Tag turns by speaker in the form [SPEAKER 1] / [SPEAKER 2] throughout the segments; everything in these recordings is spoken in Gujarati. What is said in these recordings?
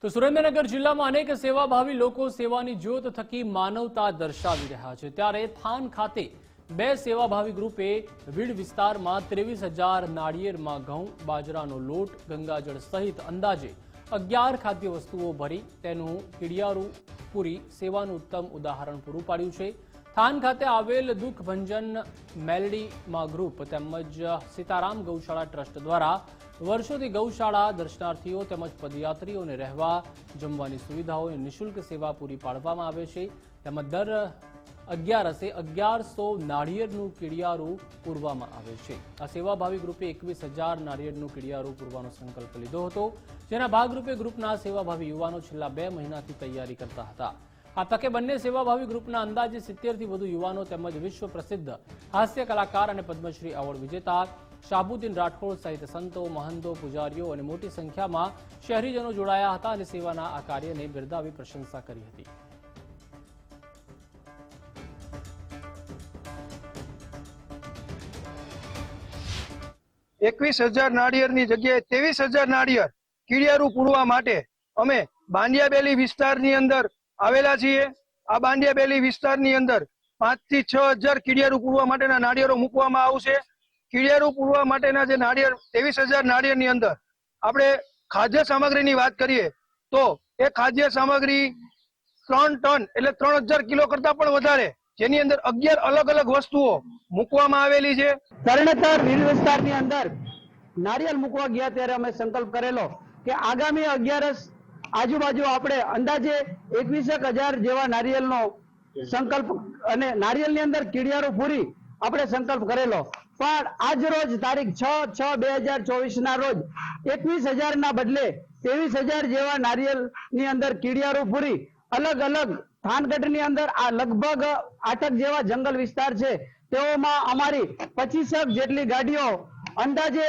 [SPEAKER 1] તો સુરેન્દ્રનગર જિલ્લામાં અનેક સેવાભાવી લોકો સેવાની જ્યોત થકી માનવતા દર્શાવી રહ્યા છે। ત્યારે થાન ખાતે બે સેવાભાવી ગ્રુપે વીડ વિસ્તારમાં 23,000 નાળિયેરમાં ઘઉં, બાજરાનો લોટ, ગંગાજળ સહિત અંદાજે 11 ખાદ્ય વસ્તુઓ ભરી તેનું કીડિયારું પૂરી સેવાનું ઉત્તમ ઉદાહરણ પૂરું પાડ્યું છે। થાન ખાતે આવેલ દુઃખ ભંજન મેલડીમાં ગ્રુપ તેમજ સીતારામ ગૌશાળા ટ્રસ્ટ દ્વારા વર્ષોથી ગૌશાળા દર્શનાર્થીઓ તેમજ પદયાત્રીઓને રહેવા જમવાની સુવિધાઓની નિઃશુલ્ક સેવા પૂરી પાડવામાં આવે છે। તેમજ દર 11 1100 નાળિયેરનું કીડિયારું પૂરવામાં આવે છે। આ સેવાભાવી ગ્રુપે 21,000 નાળિયેરનું કીડિયારું પૂરવાનો સંકલ્પ લીધો હતો, જેના ભાગરૂપે ગ્રુપના સેવાભાવી યુવાનો છેલ્લા 2 મહિનાથી તૈયારી કરતા હતા। આ તકે બંને સેવાભાવી ગ્રુપના અંદાજે 70થી વધુ યુવાનો તેમજ વિશ્વ પ્રસિદ્ધ હાસ્ય કલાકાર અને પદ્મશ્રી એવોર્ડ વિજેતા શાહબુદ્દીન રાઠોડ સહિત સંતો, મહંતો, પૂજારીઓ અને મોટી સંખ્યામાં શહેરીજનો જોડાયા હતા અને સેવાના આ કાર્યને બિરદાવી પ્રશંસા કરી હતી।
[SPEAKER 2] 21,000 નાળિયેરની જગ્યાએ 23,000 નાળિયેર કીડિયારું પૂરવા માટે અમે બાંડિયાબેલી વિસ્તારની અંદર આવેલા છીએ। આ બાંડિયાબેલી વિસ્તારની અંદર 5 થી 6,000 કીડિયારું પૂરવા માટેના નાળિયેરો મૂકવામાં આવશે। કીડિયારું પૂરવા માટેના જે નાળિયેર 23,000 નાળિયેરની અંદર આપણે ખાદ્ય સામગ્રીની વાત કરીએ તો એ ખાદ્ય સામગ્રી 3 ટન એટલે 3,000 કિલો કરતા પણ વધારે, જેની અંદર 11 અલગ અલગ વસ્તુઓ મૂકવામાં આવેલી છે।
[SPEAKER 3] તરણેતર વીર વિસ્તારની અંદર નારિયેળ મૂકવા ગયા ત્યારે અમે સંકલ્પ કરેલો કે આગામી 11 આજુબાજુ આપણે અંદાજે 21,000 જેવા નારિયેળનો સંકલ્પ અને નારિયેળની અંદર કીડિયારું પૂરી આપણે સંકલ્પ કરેલો, પણ આજ રોજ તારીખ 6/6/2024 ના રોજ 21,000 ના બદલે 23,000 જેવા નારિયેળની અંદર કીડિયારું પૂરી અલગ અલગ થાનગઢની અંદર આ લગભગ 8 જેવા જંગલ વિસ્તાર છે, તેઓમાં અમારી 25 જેટલી ગાડીઓ અંદાજે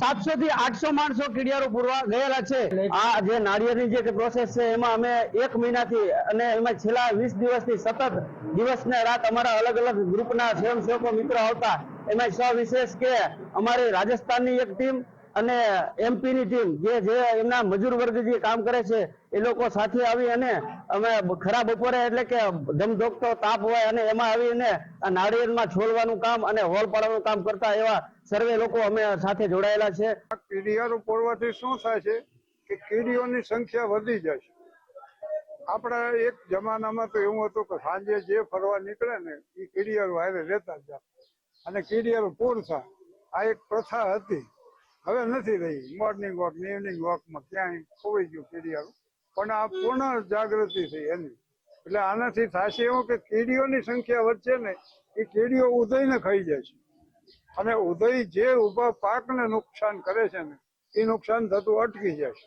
[SPEAKER 3] 700 થી 800 માણસો કીડિયારું પૂરવા ગયેલા છે। આ જે નાળિયેરની જે પ્રોસેસ છે એમાં અમે 1 મહિનાથી અને એમાં છેલ્લા 20 દિવસથી સતત દિવસ ને રાત અમારા અલગ અલગ ગ્રુપના સ્વયંસેવકો મિત્રો આવતા, એમાં સવિશેષ કે અમારી રાજસ્થાનની એક ટીમ અને એમપી ની ટીમ જે એમના મજૂર વર્ગ જે કામ કરે છે એ લોકો સાથે આવી અને અમે ખરા બપોરે એટલે કે ધમધોકતો તાપ હોય અને એમાં આવીને આ નાળિયેરમાં છોલવાનું કામ અને હોલ પાડવાનું કામ કરતા એવા સર્વે લોકો અમે સાથે જોડાયેલા છે।
[SPEAKER 4] કીડિયારું પૂરવાથી શું થાય છે કે કીડીઓની સંખ્યા વધી જાય છે। આપણા એક જમાનામાં તો એવું હતું કે સાંજે જે ફરવા નીકળે ને એ કીડિયારું હારે રહેતા જ અને કીડિયારું પૂરતા, આ એક પ્રથા હતી, હવે નથી રહી। મોર્નિંગ વોક ને ઇવનિંગ વોકમાં ક્યાંય ખોવાઈ ગયું કીડિયારું, પણ આ પૂર્ણ જાગૃતિ થઈ એની। એટલે આનાથી થશે એવું કે કીડીઓની સંખ્યા વધશે ને એ કીડીઓ ઉધઈને ખાઈ જાય છે અને ઉધઈ જે ઉભા પાકને નુકસાન કરે છે ને એ નુકસાન થતું અટકી જાય છે।